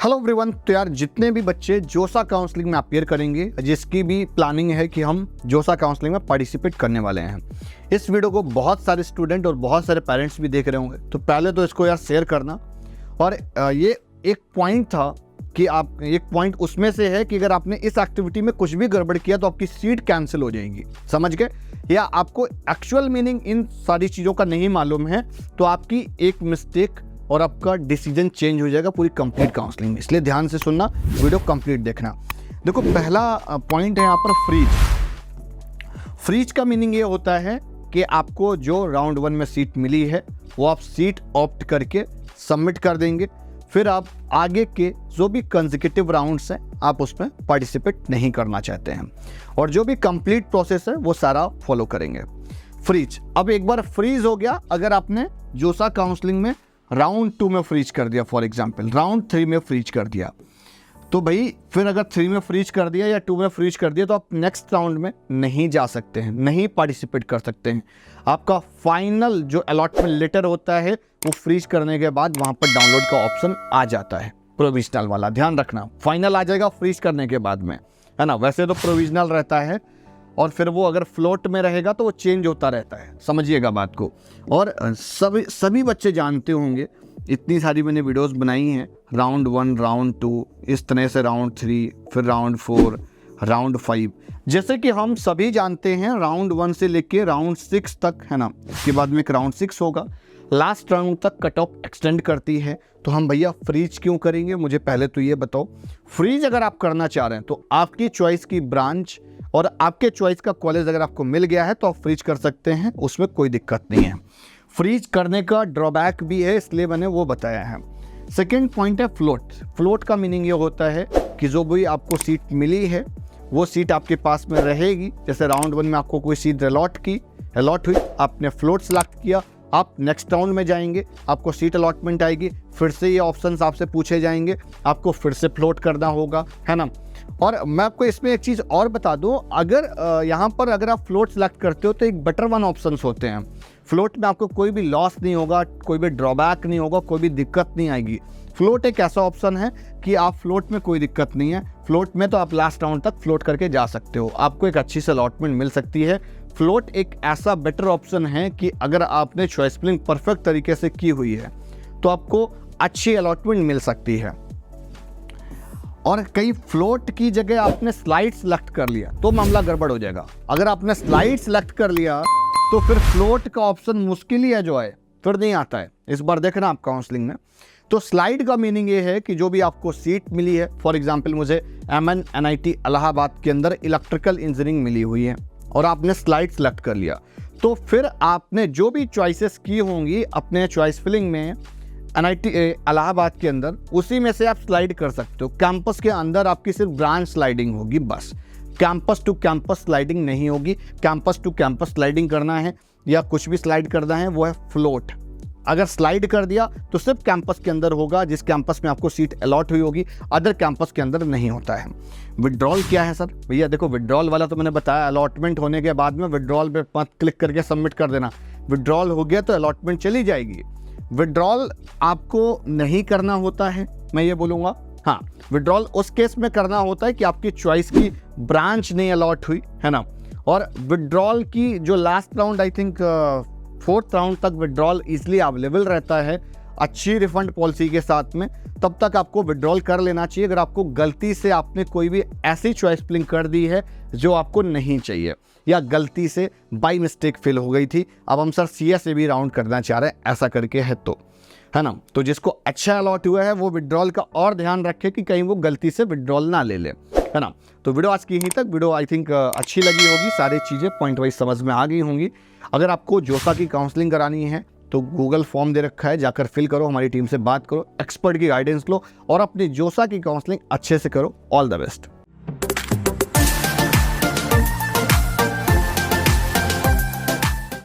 Hello everyone. तो यार जितने भी बच्चे जोसा काउंसलिंग में अपीयर करेंगे, जिसकी भी प्लानिंग है कि हम जोसा काउंसलिंग में पार्टिसिपेट करने वाले हैं, इस वीडियो को बहुत सारे स्टूडेंट और बहुत सारे पेरेंट्स भी देख रहे होंगे। तो पहले तो इसको यार शेयर करना। और ये एक पॉइंट था कि आप एक पॉइंट उसमें से है कि अगर आपने इस एक्टिविटी में कुछ भी गड़बड़ किया तो आपकी सीट कैंसिल हो जाएगी, समझ गए? या आपको एक्चुअल मीनिंग इन सारी चीज़ों का नहीं मालूम है तो आपकी एक मिस्टेक और आपका डिसीजन चेंज हो जाएगा पूरी कंप्लीट काउंसलिंग में। इसलिए ध्यान से सुनना, वीडियो कंप्लीट देखना। देखो, पहला पॉइंट है यहाँ पर फ्रीज। फ्रीज का मीनिंग ये होता है कि आपको जो राउंड 1 में सीट मिली है वो आप सीट ऑप्ट करके सबमिट कर देंगे। फिर आप आगे के जो भी कंसेक्यूटिव राउंड्स हैं आप उसमें पार्टिसिपेट नहीं करना चाहते हैं, और जो भी कंप्लीट प्रोसेस है वो सारा फॉलो करेंगे। फ्रीज, अब एक बार फ्रीज हो गया, अगर आपने जोसा काउंसलिंग में राउंड 2 में फ्रीज कर दिया, फॉर एग्जांपल राउंड 3 में फ्रीज कर दिया, तो भाई फिर अगर 3 में फ्रीज कर दिया या 2 में फ्रीज कर दिया तो आप नेक्स्ट राउंड में नहीं जा सकते हैं, नहीं पार्टिसिपेट कर सकते हैं। आपका फाइनल जो अलॉटमेंट लेटर होता है वो फ्रीज करने के बाद वहाँ पर डाउनलोड का ऑप्शन आ जाता है, प्रोविजनल वाला। ध्यान रखना, फाइनल आ जाएगा फ्रीज करने के बाद में, है ना। वैसे तो प्रोविजनल रहता है और फिर वो अगर फ्लोट में रहेगा तो वो चेंज होता रहता है, समझिएगा बात को। और सभी बच्चे जानते होंगे, इतनी सारी मैंने वीडियोस बनाई हैं, राउंड 1, राउंड 2, इस तरह से राउंड 3, फिर राउंड 4, राउंड 5। जैसे कि हम सभी जानते हैं राउंड 1 से लेके राउंड 6 तक, है ना, इसके बाद में एक राउंड 6 होगा, लास्ट राउंड तक कट ऑफ एक्सटेंड करती है। तो हम भैया फ्रीज क्यों करेंगे? मुझे पहले तो ये बताओ। फ्रीज अगर आप करना चाह रहे हैं तो आपकी चॉइस की ब्रांच और आपके चॉइस का कॉलेज अगर आपको मिल गया है तो आप फ्रीज कर सकते हैं, उसमें कोई दिक्कत नहीं है। फ्रीज करने का ड्रॉबैक भी है, इसलिए मैंने वो बताया है। सेकेंड पॉइंट है फ्लोट। फ्लोट का मीनिंग ये होता है कि जो भी आपको सीट मिली है वो सीट आपके पास में रहेगी। जैसे राउंड 1 में आपको कोई सीट अलॉट हुई, आपने फ्लोट सेलेक्ट किया, आप नेक्स्ट राउंड में जाएंगे, आपको सीट अलॉटमेंट आएगी, फिर से ये ऑप्शंस आपसे पूछे जाएंगे, आपको फिर से फ्लोट करना होगा, है ना। और मैं आपको इसमें एक चीज़ और बता दूं, अगर यहाँ पर अगर आप फ्लोट सेलेक्ट करते हो तो एक बेटर वन ऑप्शंस होते हैं। फ्लोट में आपको कोई भी लॉस नहीं होगा, कोई भी ड्रॉबैक नहीं होगा, कोई भी दिक्कत नहीं आएगी। फ्लोट एक ऐसा ऑप्शन है कि आप फ्लोट में कोई दिक्कत नहीं है, फ्लोट में तो आप लास्ट राउंड तक फ्लोट करके जा सकते हो, आपको एक अच्छी सी अलॉटमेंट मिल सकती है। फ्लोट एक ऐसा बेटर ऑप्शन है कि अगर आपने चॉइस फिलिंग परफेक्ट तरीके से की हुई है तो आपको अच्छी अलॉटमेंट मिल सकती है। और कई फ्लोट की जगह आपने स्लाइड सेलेक्ट कर लिया तो मामला गड़बड़ हो जाएगा। अगर आपने स्लाइड सेलेक्ट कर लिया तो फिर फ्लोट का ऑप्शन मुश्किल ही है, जो है फिर नहीं आता है। इस बार देखना आप काउंसलिंग में। तो स्लाइड का मीनिंग ये है कि जो भी आपको सीट मिली है, फॉर एग्जांपल मुझे MNNIT इलाहाबाद के अंदर इलेक्ट्रिकल इंजीनियरिंग मिली हुई है और आपने स्लाइड सेलेक्ट कर लिया, तो फिर आपने जो भी चॉइसेस की होंगी अपने चॉइस फिलिंग में NIT इलाहाबाद के अंदर, उसी में से आप स्लाइड कर सकते हो। कैंपस के अंदर आपकी सिर्फ ब्रांच स्लाइडिंग होगी, बस कैंपस टू कैंपस स्लाइडिंग नहीं होगी। कैंपस टू कैंपस स्लाइडिंग करना है या कुछ भी स्लाइड करना है वो है फ्लोट। अगर स्लाइड कर दिया तो सिर्फ कैंपस के अंदर होगा, जिस कैंपस में आपको सीट अलॉट हुई होगी, अदर कैंपस के अंदर नहीं होता है। विड्रॉल क्या है सर? भैया देखो, विड्रॉल वाला तो मैंने बताया, अलॉटमेंट होने के बाद में विड्रॉल पे मत क्लिक करके सबमिट कर देना। विड्रॉल हो गया तो अलॉटमेंट चली जाएगी। विड्रॉल आपको नहीं करना होता है, मैं ये बोलूँगा। हाँ, विड्रॉल उस केस में करना होता है कि आपकी चॉइस की ब्रांच नहीं अलॉट हुई, है ना। और विड्रॉल की जो last round, I think 4th round तक विड्रॉल इजीली अवेलेबल रहता है, अच्छी रिफंड पॉलिसी के साथ में, तब तक आपको विड्रॉल कर लेना चाहिए। अगर आपको गलती से आपने कोई भी ऐसी चॉइस फिलिंग कर दी है जो आपको नहीं चाहिए, या गलती से बाई मिस्टेक फेल हो गई थी, अब हम सर CS भी राउंड करना चाह रहे हैं, ऐसा करके है तो, है ना। तो जिसको अच्छा अलॉट हुआ है वो विड्रॉल का और ध्यान रखे कि कहीं वो गलती से विड्रॉल ना ले ले, है ना। तो वीडियो आज की यहीं तक। वीडियो आई थिंक अच्छी लगी होगी, सारी चीज़ें पॉइंट वाइज समझ में आ गई होंगी। अगर आपको जोसा की काउंसलिंग करानी है तो गूगल फॉर्म दे रखा है, जाकर फिल करो, हमारी टीम से बात करो, एक्सपर्ट की गाइडेंस लो और अपनी जोसा की काउंसलिंग अच्छे से करो। All the best.